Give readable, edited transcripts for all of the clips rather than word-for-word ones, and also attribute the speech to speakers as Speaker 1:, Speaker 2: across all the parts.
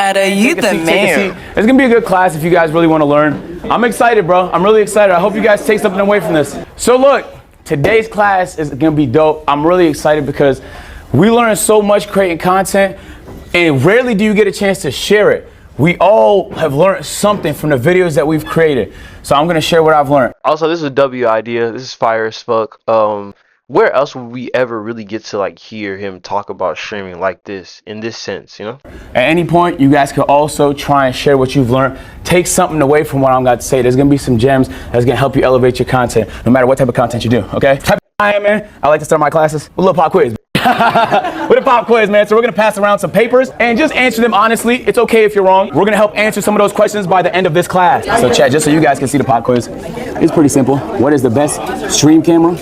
Speaker 1: Ada, you the man.
Speaker 2: It's gonna be a good class if you guys really want to learn. I'm excited, bro. I'm really excited. I hope you guys take something away from this. So look, today's class is gonna be dope. I'm really excited because we learn so much creating content, and rarely do you get a chance to share it. We all have learned something from the videos that we've created. So I'm gonna share what I've learned.
Speaker 3: Also, this is a W idea. This is fire as fuck. Where else would we ever really get to like hear him talk about streaming like this in this sense, you know?
Speaker 2: At any point, you guys can also try and share what you've learned. Take something away from what I'm about to say. There's gonna be some gems that's gonna help you elevate your content, no matter what type of content you do, okay? Type of I am, man. I like to start my classes with a little pop quiz. With a pop quiz, man. So we're gonna pass around some papers and just answer them honestly. It's okay if you're wrong. We're gonna help answer some of those questions by the end of this class. So chat, just so you guys can see the pop quiz. It's pretty simple. What is the best stream camera?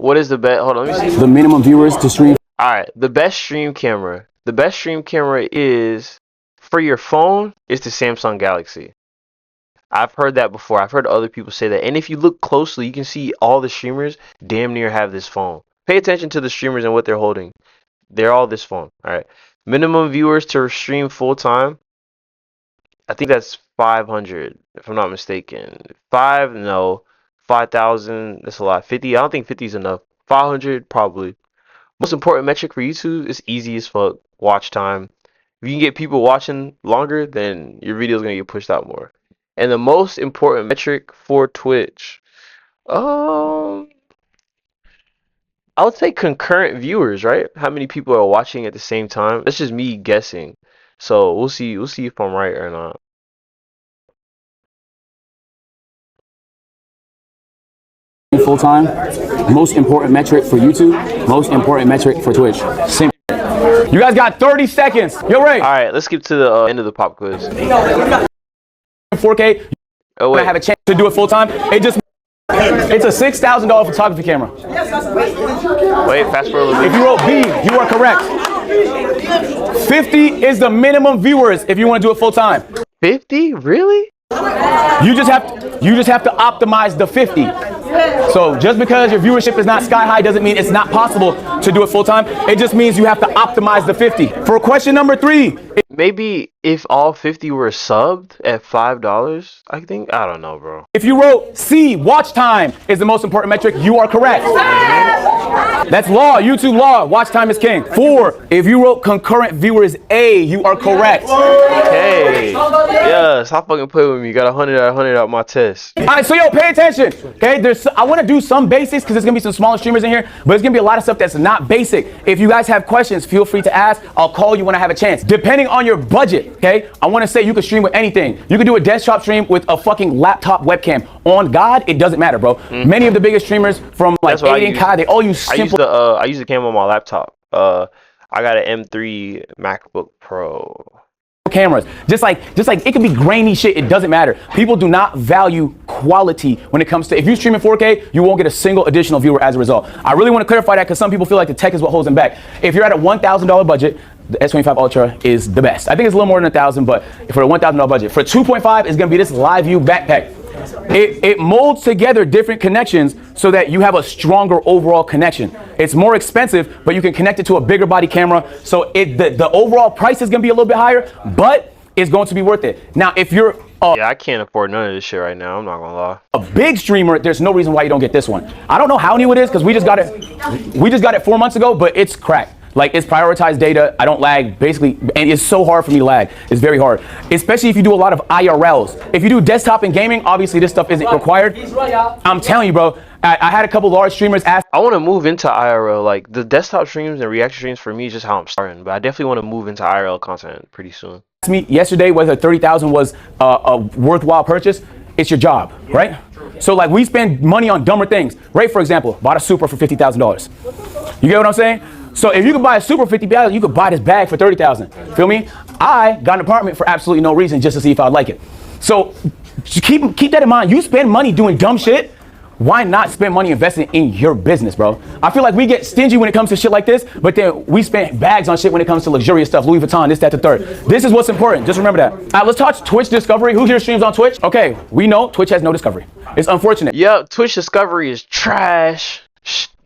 Speaker 3: What is the best? Hold on, let me see.
Speaker 2: The minimum viewers to stream.
Speaker 3: All right, the best stream camera. The best stream camera is for your phone. It's the Samsung Galaxy. I've heard that before. I've heard other people say that. And if you look closely, you can see all the streamers damn near have this phone. Pay attention to the streamers and what they're holding. They're all this phone. All right. Minimum viewers to stream full time. I think that's 500, if I'm not mistaken. 5,000. That's a lot. 50. I don't think 50 is enough. 500 probably. Most important metric for YouTube is easy as fuck. Watch time. If you can get people watching longer, then your video is gonna get pushed out more. And the most important metric for Twitch, I would say concurrent viewers, right? How many people are watching at the same time? That's just me guessing. So we'll see. We'll see if I'm right or not.
Speaker 2: Full time. Most important metric for YouTube. Most important metric for Twitch. Same. You guys got 30 seconds. You're right.
Speaker 3: All right, let's skip to the end of the pop quiz.
Speaker 2: 4K.
Speaker 3: Oh wait.
Speaker 2: I have a chance to do it full time. It's a $6,000 photography camera.
Speaker 3: Wait, fast forward a little bit.
Speaker 2: If you wrote B, you are correct. 50 is the minimum viewers if you want to do it full time.
Speaker 3: 50? Really?
Speaker 2: You just have to optimize the 50. So just because your viewership is not sky high doesn't mean it's not possible to do it full time. It just means you have to optimize the 50. For question number 3.
Speaker 3: Maybe if all 50 were subbed at $5, I think. I don't know, bro.
Speaker 2: If you wrote C, watch time is the most important metric, you are correct. That's law, YouTube law. Watch time is king. 4, if you wrote concurrent viewers A, you are correct.
Speaker 3: Okay. Yeah, stop fucking playing with me. You got 100 out of 100 out my test.
Speaker 2: All right, so yo, pay attention. Okay, I want to do some basics because there's gonna be some smaller streamers in here, but there's gonna be a lot of stuff that's not basic. If you guys have questions, feel free to ask. I'll call you when I have a chance. Depending on your budget, okay, I want to say you can stream with anything. You can do a desktop stream with a fucking laptop webcam. On God, it doesn't matter, bro. Many of the biggest streamers from like Aiden and Kai, they all use simple.
Speaker 3: I use the camera on my laptop. I got an M3 MacBook Pro.
Speaker 2: Cameras, just like it can be grainy shit, it doesn't matter. People do not value quality when it comes to, if you stream in 4K, you won't get a single additional viewer as a result. I really want to clarify that because some people feel like the tech is what holds them back. If you're at a $1,000 budget, the S25 Ultra is the best. I think it's a little more than 1,000, but for a $1,000 budget, for 2.5, it's gonna be this Live View backpack. It molds together different connections so that you have a stronger overall connection. It's more expensive, but you can connect it to a bigger body camera. So the overall price is gonna be a little bit higher, but it's going to be worth it. Now, if you're
Speaker 3: yeah, I can't afford none of this shit right now. I'm not gonna lie.
Speaker 2: A big streamer, there's no reason why you don't get this one. I don't know how new it is because we just got it 4 months ago, but it's cracked. Like, it's prioritized data. I don't lag, basically, and it's so hard for me to lag. It's very hard, especially if you do a lot of IRLs. If you do desktop and gaming, obviously this stuff isn't required. I'm telling you, bro. I had a couple large streamers ask.
Speaker 3: I want to move into IRL. Like, the desktop streams and reaction streams for me is just how I'm starting. But I definitely want to move into IRL content pretty soon.
Speaker 2: Asked me yesterday whether 30,000 was a worthwhile purchase. It's your job, right? So like, we spend money on dumber things. Ray, for example, bought a Supra for $50,000. You get what I'm saying? So if you could buy a Supra for $50,000, you could buy this bag for $30,000. Feel me? I got an apartment for absolutely no reason, just to see if I'd like it. So keep that in mind. You spend money doing dumb shit. Why not spend money investing in your business, bro? I feel like we get stingy when it comes to shit like this, but then we spend bags on shit when it comes to luxurious stuff, Louis Vuitton, this, that, the third. This is what's important. Just remember that. All right, let's talk Twitch discovery. Who here streams on Twitch? Okay, we know Twitch has no discovery. It's unfortunate.
Speaker 3: Yeah, Twitch discovery is trash.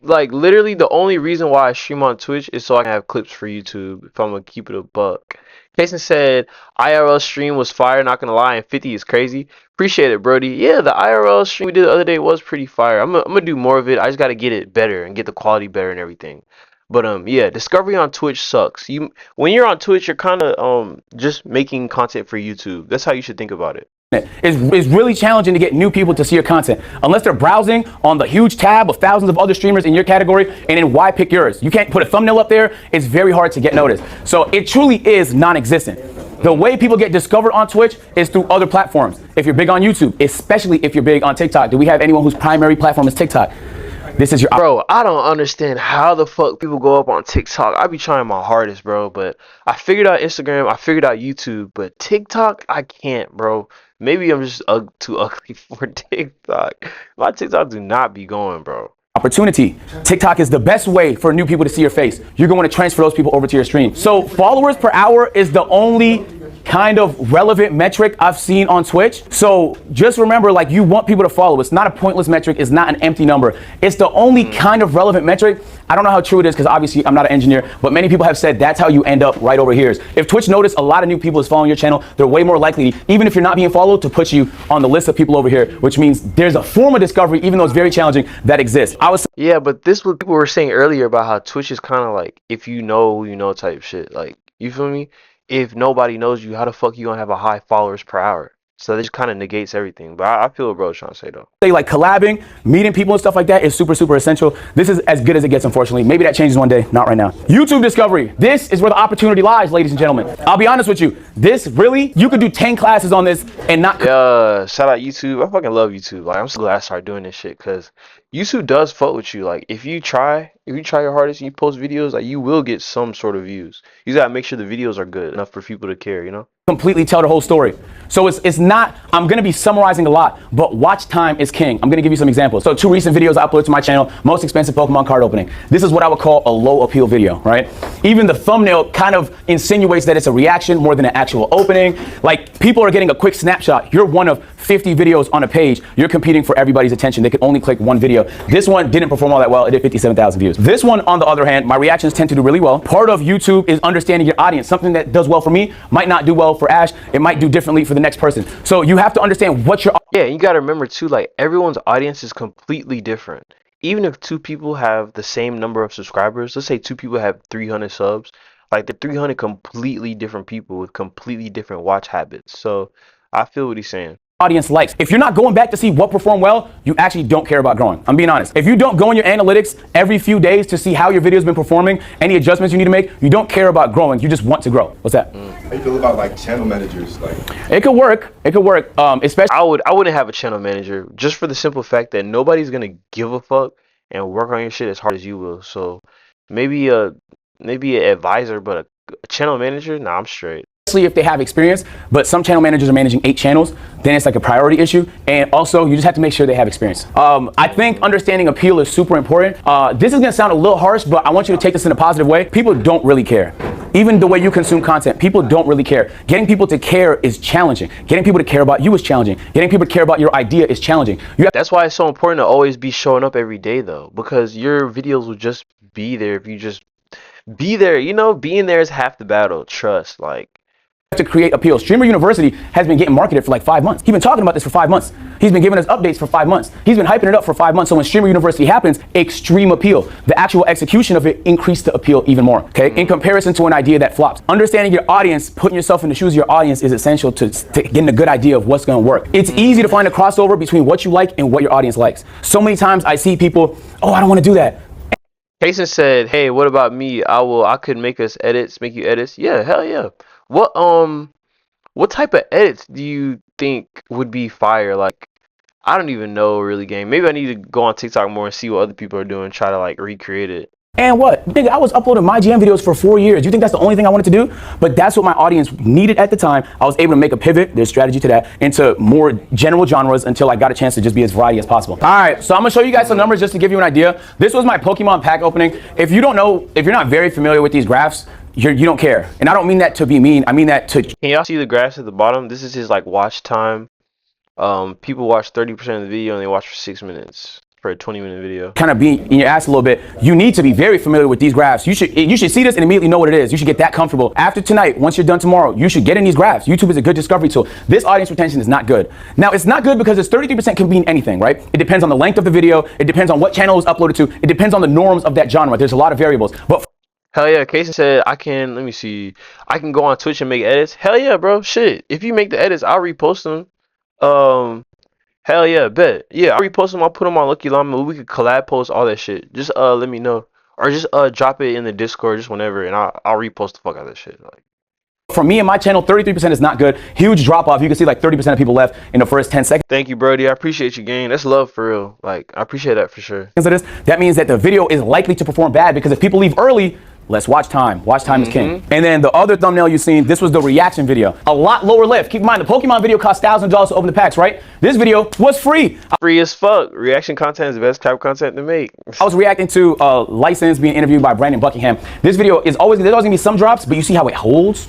Speaker 3: Like, literally the only reason why I stream on Twitch is so I can have clips for YouTube, if I'm gonna keep it a buck. Jason said IRL stream was fire, not gonna lie, and 50 is crazy. Appreciate it, Brody. Yeah, the IRL stream we did the other day was pretty fire. I'm gonna do more of it. I just gotta get it better and get the quality better and everything. But yeah, discovery on Twitch sucks. When you're on Twitch, you're kind of just making content for YouTube. That's how you should think about it.
Speaker 2: It's really challenging to get new people to see your content unless they're browsing on the huge tab of thousands of other streamers in your category, and then why pick yours? You can't put a thumbnail up there. It's very hard to get noticed. So it truly is non-existent. The way people get discovered on Twitch is through other platforms. If you're big on YouTube, especially if you're big on TikTok. Do we have anyone whose primary platform is TikTok? This is your
Speaker 3: Bro, I don't understand how the fuck people go up on TikTok. I be trying my hardest, bro, but I figured out Instagram, I figured out YouTube, but TikTok, I can't, bro. Maybe I'm just too ugly for TikTok. My TikTok do not be going, bro.
Speaker 2: opportunity. TikTok is the best way for new people to see your face. You're going to transfer those people over to your stream. So followers per hour is the only kind of relevant metric I've seen on Twitch. So just remember, like, you want people to follow. It's not a pointless metric. It's not an empty number. It's the only kind of relevant metric. I don't know how true it is because obviously I'm not an engineer, but many people have said that's how you end up right over here. If Twitch noticed a lot of new people is following your channel, they're way more likely, even if you're not being followed, to put you on the list of people over here, which means there's a form of discovery, even though it's very challenging, that exists.
Speaker 3: Yeah, but this what people were saying earlier about how Twitch is kind of like, if you know who you know type shit. Like, you feel me? If nobody knows you, how the fuck you gonna have a high followers per hour? So this kind of negates everything. But I feel what bro's trying to say though.
Speaker 2: Like collabing, meeting people and stuff like that is super, super essential. This is as good as it gets, unfortunately. Maybe that changes one day, not right now. YouTube discovery. This is where the opportunity lies, ladies and gentlemen. I'll be honest with you. This really, you could do 10 classes on this and not.
Speaker 3: Yeah, shout out YouTube. I fucking love YouTube. Like, I'm so glad I started doing this shit because YouTube does fuck with you. Like, if you try your hardest and you post videos, like, you will get some sort of views. You gotta make sure the videos are good enough for people to care, you know?
Speaker 2: Completely tell the whole story. So it's not, I'm gonna be summarizing a lot, but watch time is king. I'm gonna give you some examples. So 2 recent videos I uploaded to my channel, most expensive Pokemon card opening. This is what I would call a low appeal video, right? Even the thumbnail kind of insinuates that it's a reaction more than an actual opening. Like, people are getting a quick snapshot. You're one of 50 videos on a page. You're competing for everybody's attention. They can only click one video. This one didn't perform all that well. It did 57,000 views. This one, on the other hand, my reactions tend to do really well. Part of YouTube is understanding your audience. Something that does well for me might not do well for Ash. It might do differently for the next person. So you have to understand what your...
Speaker 3: Yeah, you gotta remember too, like, everyone's audience is completely different. Even if 2 people have the same number of subscribers, let's say 2 people have 300 subs, like, the 300 completely different people with completely different watch habits. So I feel what he's saying.
Speaker 2: Audience likes. If you're not going back to see what performed well, you actually don't care about growing. I'm being honest. If you don't go in your analytics every few days to see how your video's been performing, any adjustments you need to make, you don't care about growing. You just want to grow. What's that?
Speaker 1: How you feel about, like, channel managers? Like,
Speaker 2: it could work. It could work. Especially
Speaker 3: I wouldn't have a channel manager just for the simple fact that nobody's gonna give a fuck and work on your shit as hard as you will. So maybe an advisor, but a channel manager, nah, I'm straight.
Speaker 2: if they have experience, but some channel managers are managing 8 channels, then it's like a priority issue. And also, you just have to make sure they have experience. I think understanding appeal is super important. This is gonna sound a little harsh, but I want you to take this in a positive way. People don't really care. Even the way you consume content, people don't really care. Getting people to care is challenging. Getting people to care about you is challenging. Getting people to care about your idea is challenging.
Speaker 3: That's why it's so important to always be showing up every day, though, because your videos will just be there if you just be there. You know, being there is half the battle. Trust, like.
Speaker 2: To create appeal. Streamer University has been getting marketed for like 5 months. He's been talking about this for 5 months. He's been giving us updates for 5 months. He's been hyping it up for 5 months. So when Streamer University happens, extreme appeal. The actual execution of it increased the appeal even more. Okay, in comparison to an idea that flops. Understanding your audience, putting yourself in the shoes of your audience is essential to getting a good idea of what's going to work. It's easy to find a crossover between what you like and what your audience likes. So many times I see people, oh, I don't want to do that.
Speaker 3: Jason said, "Hey, what about me? I could make you edits." Yeah, hell yeah. What type of edits do you think would be fire? Like, I don't even know really, game. Maybe I need to go on TikTok more and see what other people are doing, try to like recreate it.
Speaker 2: And what? Nigga, I was uploading my GM videos for 4 years. You think that's the only thing I wanted to do? But that's what my audience needed at the time. I was able to make a pivot, there's strategy to that, into more general genres until I got a chance to just be as variety as possible. All right, so I'm gonna show you guys some numbers just to give you an idea. This was my Pokemon pack opening. If you don't know, if you're not very familiar with these graphs, you don't care. And I don't mean that to be mean. I mean that to...
Speaker 3: Can y'all see the graphs at the bottom? This is his like watch time. People watch 30% of the video and they watch for 6 minutes. for a 20-minute video.
Speaker 2: Kind of be in your ass a little bit, you need to be very familiar with these graphs. You should see this and immediately know what it is. You should get that comfortable. After tonight, once you're done tomorrow, you should get in these graphs. YouTube is a good discovery tool. This audience retention is not good. Now, it's not good because it's 33% can mean anything, right? It depends on the length of the video. It depends on what channel it's uploaded to. It depends on the norms of that genre. There's a lot of variables. But
Speaker 3: hell yeah, Casey said I can, let me see, I can go on Twitch and make edits. Hell yeah, bro. Shit. If you make the edits, I'll repost them. Hell yeah, bet. Yeah, I'll repost them. I'll put them on Lucky Llama. We could collab post all that shit. Just let me know. Or just drop it in the Discord just whenever, and I'll repost the fuck out of that shit. Like,
Speaker 2: for me and my channel, 33% is not good. Huge drop off. You can see like 30% of people left in the first 10 seconds.
Speaker 3: thank you, Brody. I appreciate you, gang. That's love for real. Like, I appreciate that for sure.
Speaker 2: Of this, that means that the video is likely to perform bad because if people leave early, less watch time. Watch time is king. And then the other thumbnail you've seen, this was the reaction video. A lot lower lift. Keep in mind, the Pokemon video cost $1,000 to open the packs, right? This video was free.
Speaker 3: Free as fuck. Reaction content is the best type of content to make.
Speaker 2: I was reacting to License being interviewed by Brandon Buckingham. This video is there's always gonna be some drops, but you see how it holds?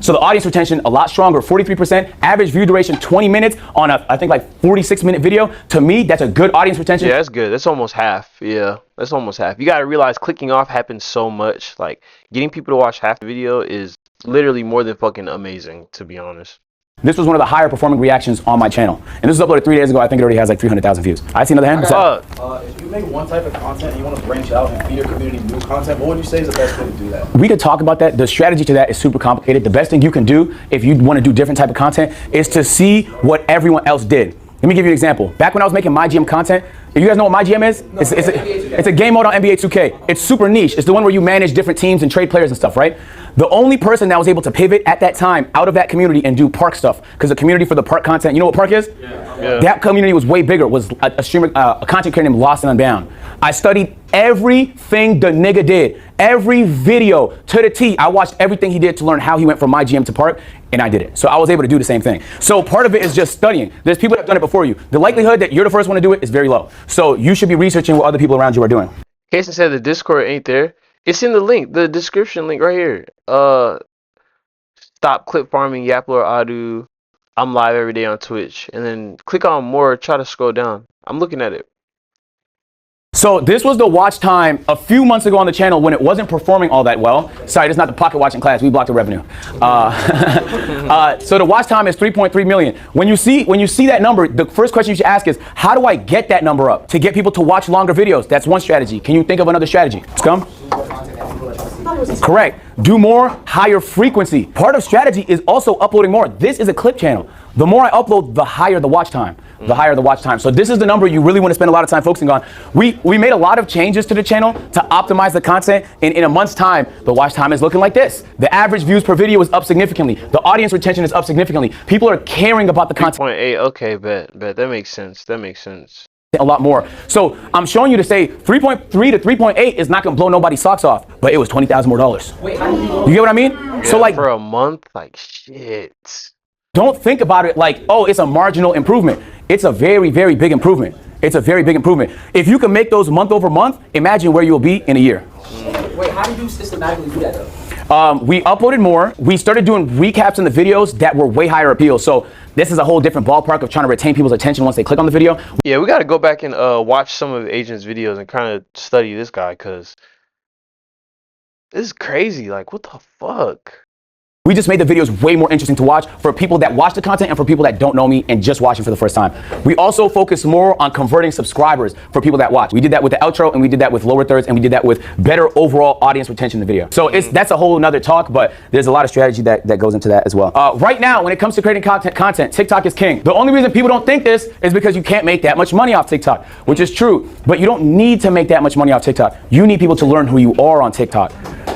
Speaker 2: So the audience retention a lot stronger, 43%. Average view duration 20 minutes on a I think like 46-minute video. To me, that's a good audience retention.
Speaker 3: Yeah, that's good. That's almost half. Yeah, that's almost half. You gotta realize clicking off happens so much. Like, getting people to watch half the video is literally more than fucking amazing, to be honest.
Speaker 2: This was one of the higher performing reactions on my channel. And this was uploaded 3 days ago. I think it already has like 300,000 views. I see another hand.
Speaker 4: If you make one type of content and you want to branch out and feed your community new content, what would you say is the best way to do that?
Speaker 2: We could talk about that. The strategy to that is super complicated. The best thing you can do if you want to do different type of content is to see what everyone else did. Let me give you an example. Back when I was making my GM content, if you guys know what my GM is, no, it's a game mode on NBA 2K. It's super niche. It's the one where you manage different teams and trade players and stuff, right? The only person that was able to pivot at that time out of that community and do park stuff, because the community for the park content, you know what park is? Yeah. That community was way bigger. It was a streamer, a content creator named Lost and Unbound. I studied everything the nigga did, every video to the T. I watched everything he did to learn how he went from my GM to park, and I did it. So I was able to do the same thing. So part of it is just studying. There's people that have done it before you. The likelihood that you're the first one to do it is very low. So you should be researching what other people around you are doing.
Speaker 3: Kason said the Discord ain't there. It's in the link, the description link right here. Stop clip farming, Yapler Adu. I'm live every day on Twitch. And then click on more, try to scroll down. I'm looking at it.
Speaker 2: So this was the watch time a few months ago on the channel when it wasn't performing all that well. Sorry, this is not the pocket watching class. We blocked the revenue. So the watch time is 3.3 million. When you see that number, the first question you should ask is, how do I get that number up to get people to watch longer videos? That's one strategy. Can you think of another strategy? Scum? Correct. Do more, higher frequency. Part of strategy is also uploading more. This is a clip channel. The more I upload, the higher the watch time. The higher the watch time. So this is the number you really want to spend a lot of time focusing on. We made a lot of changes to the channel to optimize the content. In a month's time, the watch time is looking like this. The average views per video is up significantly. The audience retention is up significantly. People are caring about the content.
Speaker 3: 3.8, okay, bet. That makes sense. That makes sense.
Speaker 2: A lot more. So I'm showing you to say 3.3 to 3.8 is not gonna blow nobody's socks off, but it was $20,000 more. Wait, you get what I mean?
Speaker 3: Yeah,
Speaker 2: so like
Speaker 3: for a month, like shit.
Speaker 2: Don't think about it like, oh, it's a marginal improvement. It's a very, very big improvement. It's a very big improvement. If you can make those month over month, imagine where you'll be in a year.
Speaker 4: Wait, how do you systematically do that though?
Speaker 2: We uploaded more. We started doing recaps in the videos that were way higher appeal. So this is a whole different ballpark of trying to retain people's attention once they click on the video.
Speaker 3: Yeah, we got to go back and watch some of Agent's videos and kind of study this guy, because this is crazy. Like, what the fuck?
Speaker 2: We just made the videos way more interesting to watch for people that watch the content and for people that don't know me and just watching for the first time. We also focus more on converting subscribers for people that watch. We did that with the outro, and we did that with lower thirds, and we did that with better overall audience retention in the video. So that's a whole nother talk, but there's a lot of strategy that goes into that as well. Right now, when it comes to creating content, TikTok is king. The only reason people don't think this is because you can't make that much money off TikTok, which is true, but you don't need to make that much money off TikTok. You need people to learn who you are on TikTok.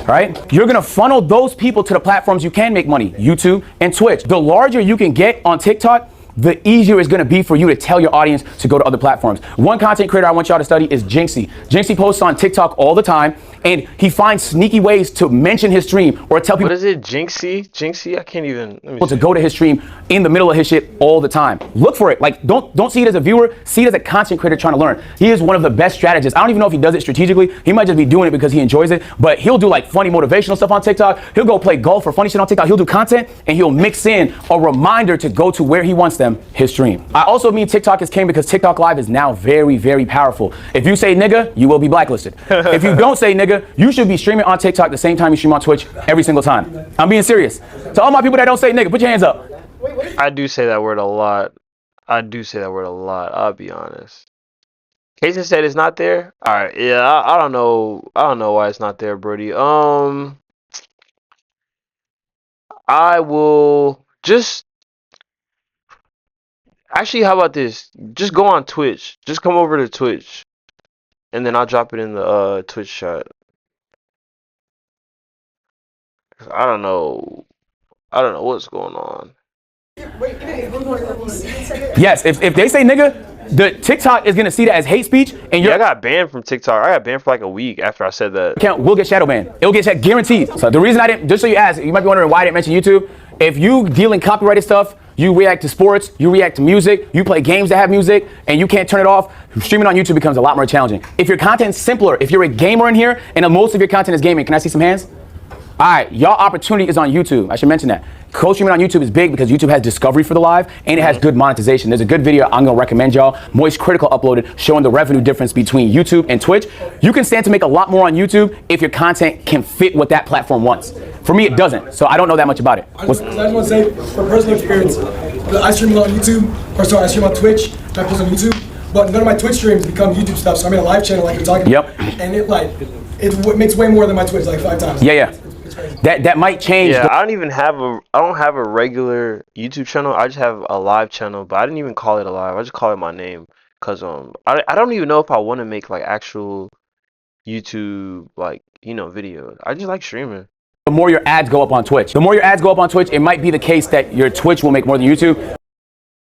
Speaker 2: Right? You're gonna funnel those people to the platforms you can make money, YouTube and Twitch. The larger you can get on TikTok, the easier it's gonna be for you to tell your audience to go to other platforms. One content creator I want y'all to study is Jinxie. Jinxie posts on TikTok all the time, and he finds sneaky ways to mention his stream or tell people
Speaker 3: What is it? Jinxie? I can't even. Let me
Speaker 2: to
Speaker 3: see.
Speaker 2: go to his stream in the middle of his shit all the time. Look for it. Like, don't see it as a viewer. See it as a content creator trying to learn. He is one of the best strategists. I don't even know if he does it strategically. He might just be doing it because he enjoys it. But he'll do like funny motivational stuff on TikTok. He'll go play golf or funny shit on TikTok. He'll do content and he'll mix in a reminder to go to where he wants them, his stream. I also mean TikTok is king because TikTok Live is now very, very powerful. If you say nigga, you will be blacklisted. If you don't say nigga, you should be streaming on TikTok the same time you stream on Twitch every single time. I'm being serious. To all my people that don't say nigga, put your hands up.
Speaker 3: I do say that word a lot. I'll be honest. Kason said it's not there. All right, yeah, I don't know. I don't know why it's not there, Brody. I will just actually. How about this? Just go on Twitch. Just come over to Twitch, and then I'll drop it in the Twitch chat. I don't know. I don't know what's going on.
Speaker 2: Yes, if they say nigga, the TikTok is gonna see that as hate speech, and your
Speaker 3: Yeah, I got banned from TikTok. I got banned for like a week after I said that.
Speaker 2: account will get shadow banned. It'll get guaranteed. So the reason I didn't, just so you ask, you might be wondering why I didn't mention YouTube. If you deal in copyrighted stuff, you react to sports, you react to music, you play games that have music, and you can't turn it off, streaming on YouTube becomes a lot more challenging. If your content's simpler, if you're a gamer in here, and most of your content is gaming, can I see some hands? All right, y'all opportunity is on YouTube. I should mention that. Co-streaming on YouTube is big because YouTube has discovery for the live and it has good monetization. There's a good video I'm gonna recommend y'all. Moist Critical uploaded showing the revenue difference between YouTube and Twitch. You can stand to make a lot more on YouTube if your content can fit what that platform wants. For me, it doesn't, so I don't know that much about it.
Speaker 5: I just want to say, from personal experience, I stream on YouTube, or sorry, I stream on Twitch, and I post on YouTube, but none of my Twitch streams become YouTube stuff, so I made a live channel like you're talking about.
Speaker 2: Yep.
Speaker 5: And it makes way more than my Twitch, like 5 times.
Speaker 2: Yeah. That might change.
Speaker 3: Yeah, I don't have a regular YouTube channel. I just have a live channel, but I didn't even call it a live. I just call it my name because I don't even know if I want to make like actual YouTube videos. I just like streaming.
Speaker 2: The more your ads go up on Twitch. It might be the case that your Twitch will make more than YouTube.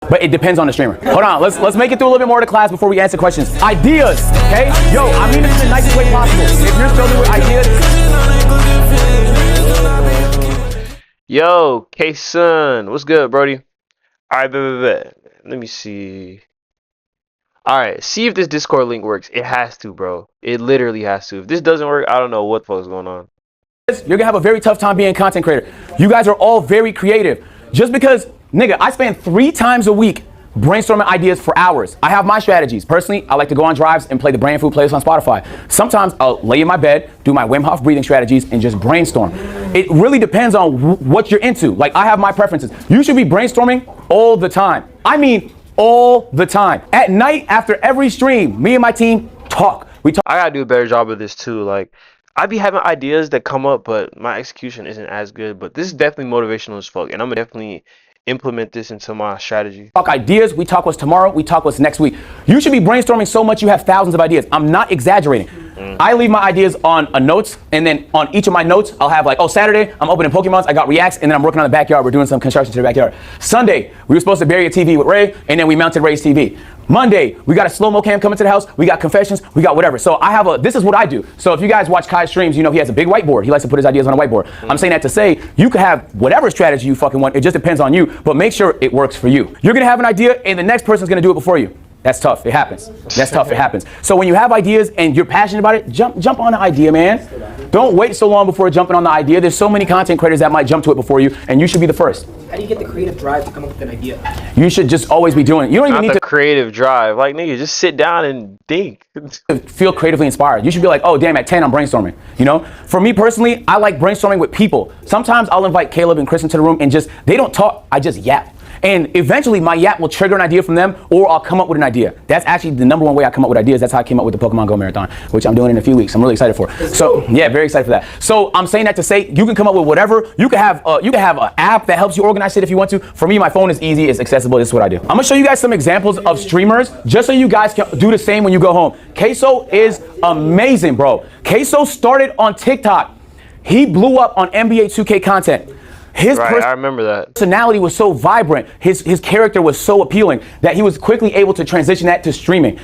Speaker 2: But it depends on the streamer. Hold on, let's make it through a little bit more of the class before we answer questions. Ideas, okay? Yo, I mean this in the nicest way possible. If you're struggling with ideas.
Speaker 3: Yo, K-Sun, what's good, Brody? All right, bet. Let me see. All right, see if this Discord link works. It has to, bro. It literally has to. If this doesn't work, I don't know what the fuck is going on.
Speaker 2: You're gonna have a very tough time being a content creator. You guys are all very creative. Just because, nigga, I spend 3 times a week brainstorming ideas for hours. I have my strategies. Personally, I like to go on drives and play the Brand Food playlist on Spotify. Sometimes I'll lay in my bed, do my Wim Hof breathing strategies, and just brainstorm. It really depends on what you're into. Like, I have my preferences. You should be brainstorming all the time. I mean, all the time. At night, after every stream, me and my team talk.
Speaker 3: I gotta do a better job of this too. Like, I be having ideas that come up, but my execution isn't as good. But this is definitely motivational as fuck, and I'm gonna definitely implement this into my strategy.
Speaker 2: Talk ideas, we talk what's tomorrow, we talk what's next week. You should be brainstorming so much you have thousands of ideas. I'm not exaggerating. I leave my ideas on a notes, and then on each of my notes, I'll have like, oh, Saturday, I'm opening Pokemons, I got reacts, and then I'm working on the backyard, we're doing some construction to the backyard. Sunday, we were supposed to bury a TV with Ray, and then we mounted Ray's TV. Monday, we got a slow-mo cam coming to the house, we got confessions, we got whatever. So this is what I do. So if you guys watch Kai's streams, you know he has a big whiteboard. He likes to put his ideas on a whiteboard. I'm saying that to say, you could have whatever strategy you fucking want, it just depends on you, but make sure it works for you. You're gonna have an idea, and the next person's gonna do it before you. That's tough, it happens. That's tough, it happens. So when you have ideas and you're passionate about it, jump on the idea, man. Don't wait so long before jumping on the idea. There's so many content creators that might jump to it before you, and you should be the first.
Speaker 6: How do you get the creative drive to come up with an idea?
Speaker 2: You should just always be doing it. You don't even
Speaker 3: Not
Speaker 2: need
Speaker 3: the
Speaker 2: to
Speaker 3: creative drive. Like, nigga, just sit down and think.
Speaker 2: feel creatively inspired. You should be like, oh damn, at 10 I'm brainstorming. You know? For me personally, I like brainstorming with people. Sometimes I'll invite Caleb and Chris into the room and they don't talk, I just yap. And eventually my yap will trigger an idea from them, or I'll come up with an idea. That's actually the number one way I come up with ideas. That's how I came up with the Pokemon Go Marathon, which I'm doing in a few weeks. I'm really excited for. So yeah, very excited for that. So I'm saying that to say you can come up with whatever. You can have an app that helps you organize it if you want to. For me, my phone is easy, it's accessible. This is what I do. I'm gonna show you guys some examples of streamers, just so you guys can do the same when you go home. Queso is amazing, bro. Queso started on TikTok. He blew up on NBA 2K content. His
Speaker 3: I remember that.
Speaker 2: personality was so vibrant, his character was so appealing that he was quickly able to transition that to streaming.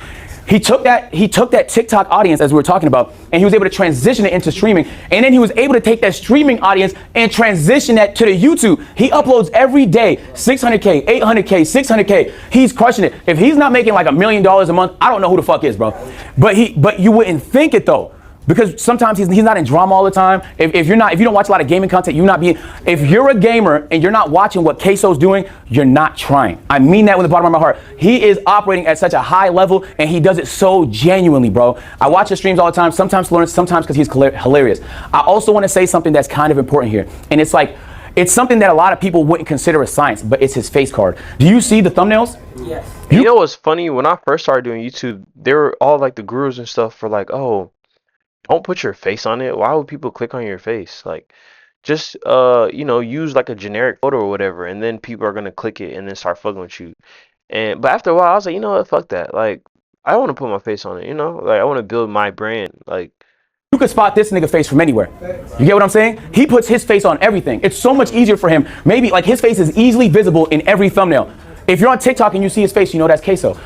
Speaker 2: He took that TikTok audience, as we were talking about, and he was able to transition it into streaming. And then he was able to take that streaming audience and transition that to the YouTube. He uploads every day, 600K, 800K, 600K. He's crushing it. If he's not making like $1 million a month, I don't know who the fuck is, bro. But you wouldn't think it though. Because sometimes he's not in drama all the time. If you don't watch a lot of gaming content, if you're a gamer and you're not watching what Queso's doing, you're not trying. I mean that with the bottom of my heart. He is operating at such a high level and he does it so genuinely, bro. I watch his streams all the time, sometimes to learn, sometimes because he's hilarious. I also want to say something that's kind of important here. And it's like, it's something that a lot of people wouldn't consider a science, but it's his face card. Do you see the thumbnails?
Speaker 6: Yes.
Speaker 3: You know what's funny? When I first started doing YouTube, they were all like the gurus and stuff for like, oh, don't put your face on it. Why would people click on your face? Like, just use like a generic photo or whatever, and then people are gonna click it and then start fucking with you. But after a while, I was like, you know what, fuck that. Like, I want to put my face on it. Like I want to build my brand. Like,
Speaker 2: you could spot this nigga face from anywhere. You get what I'm saying? He puts his face on everything. It's so much easier for him. Maybe like his face is easily visible in every thumbnail. If you're on TikTok and you see his face, you know that's Queso.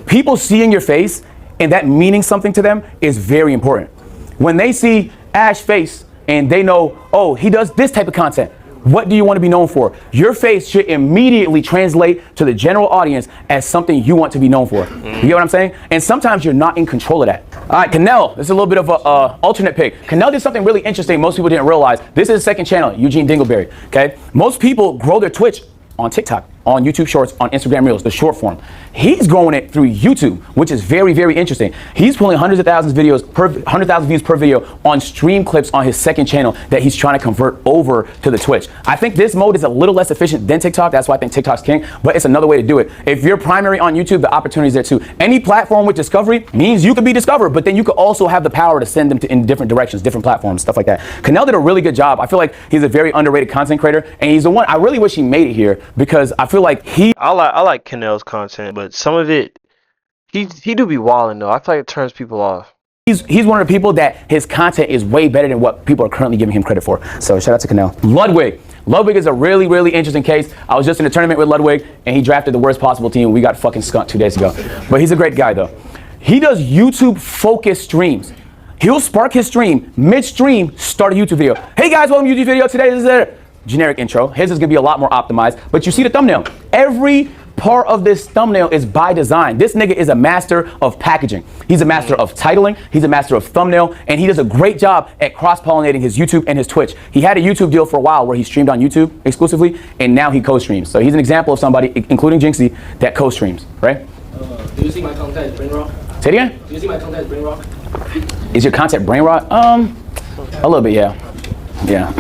Speaker 2: People seeing your face and that meaning something to them is very important. When they see Ash face and they know, oh, he does this type of content, what do you want to be known for? Your face should immediately translate to the general audience as something you want to be known for. You get what I'm saying? And sometimes you're not in control of that. All right, Canel, this is a little bit of a alternate pick. Canel did something really interesting most people didn't realize. This is his second channel, Eugene Dingleberry, okay? Most people grow their Twitch on TikTok, on YouTube Shorts, on Instagram Reels, the short form. He's growing it through YouTube, which is very, very interesting. He's pulling hundreds of thousands of videos, 100,000 views per video on stream clips on his second channel that he's trying to convert over to the Twitch. I think this mode is a little less efficient than TikTok. That's why I think TikTok's king, but it's another way to do it. If you're primary on YouTube, the opportunity is there too. Any platform with discovery means you can be discovered, but then you could also have the power to send them in different directions, different platforms, stuff like that. Canel did a really good job. I feel like he's a very underrated content creator, and he's the one, I really wish he made it here because I feel like
Speaker 3: I like Canel's content, but some of it, he do be wilding though. I feel like it turns people off.
Speaker 2: He's one of the people that his content is way better than what people are currently giving him credit for. So shout out to Canel. Ludwig is a really, really interesting case. I was just in a tournament with Ludwig and he drafted the worst possible team. We got fucking skunked 2 days ago. But he's a great guy though. He does YouTube focused streams. He'll spark his stream, mid-stream, start a YouTube video. Hey guys, welcome to YouTube video today. This is a generic intro. His is gonna be a lot more optimized, but you see the thumbnail. Every part of this thumbnail is by design. This nigga is a master of packaging. He's a master of titling. He's a master of thumbnail, and he does a great job at cross-pollinating his YouTube and his Twitch. He had a YouTube deal for a while where he streamed on YouTube exclusively, and now he co-streams. So he's an example of somebody, including Jinxie, that co-streams, right?
Speaker 6: Do you see my content as brain rot?
Speaker 2: Say it again?
Speaker 6: Do you see my content as brain rot?
Speaker 2: Is your content brain rot? A little bit, yeah. Yeah.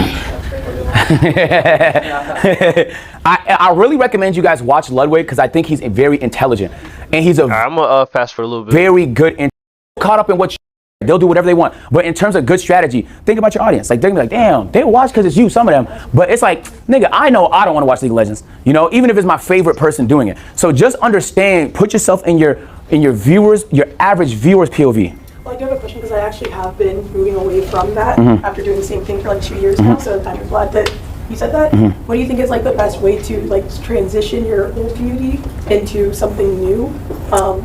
Speaker 2: I really recommend you guys watch Ludwig because I think he's very intelligent and he's
Speaker 3: I'm gonna fast for a little bit.
Speaker 2: Very good caught up in what they'll do whatever they want, but in terms of good strategy, think about your audience. Like they're gonna be like, damn, they watch because it's you, some of them, but it's like, nigga, I know I don't want to watch League of Legends, you know, even if it's my favorite person doing it. So just understand, put yourself in your viewers, your average viewers POV.
Speaker 7: Well, I do have a question because I actually have been moving away from that after doing the same thing for like 2 years now. So I'm glad that you said that. What do you think is like the best way to like transition your old community into something new?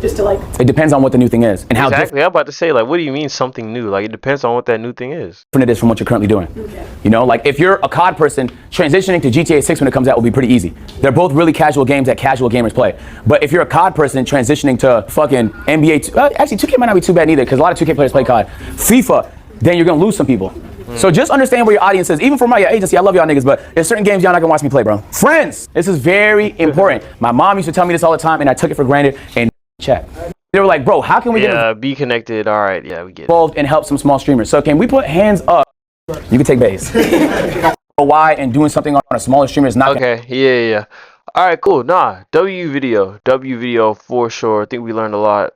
Speaker 7: Just to like.
Speaker 2: It depends on what the new thing is and how
Speaker 3: exactly. I'm about to say, like, what do you mean something new? Like, it depends on what that new thing is.
Speaker 2: Different it is from what you're currently doing.
Speaker 7: Okay.
Speaker 2: You know, like if you're a COD person, transitioning to GTA 6 when it comes out will be pretty easy. They're both really casual games that casual gamers play. But if you're a COD person transitioning to fucking NBA, actually 2K might not be too bad either because a lot of 2K players play COD. FIFA, then you're gonna lose some people. So just understand where your audience is. Even for my agency, I love y'all niggas, but there's certain games y'all not gonna watch me play, bro. Friends, this is very important. My mom used to tell me this all the time, and I took it for granted. And chat, they were like, bro, how can we get
Speaker 3: be connected? All right, yeah, we get
Speaker 2: involved and help some small streamers? So can we put hands up? You can take base. Why and doing something on a smaller streamer is not
Speaker 3: okay. Yeah. All right, cool. W video for sure. I think we learned a lot.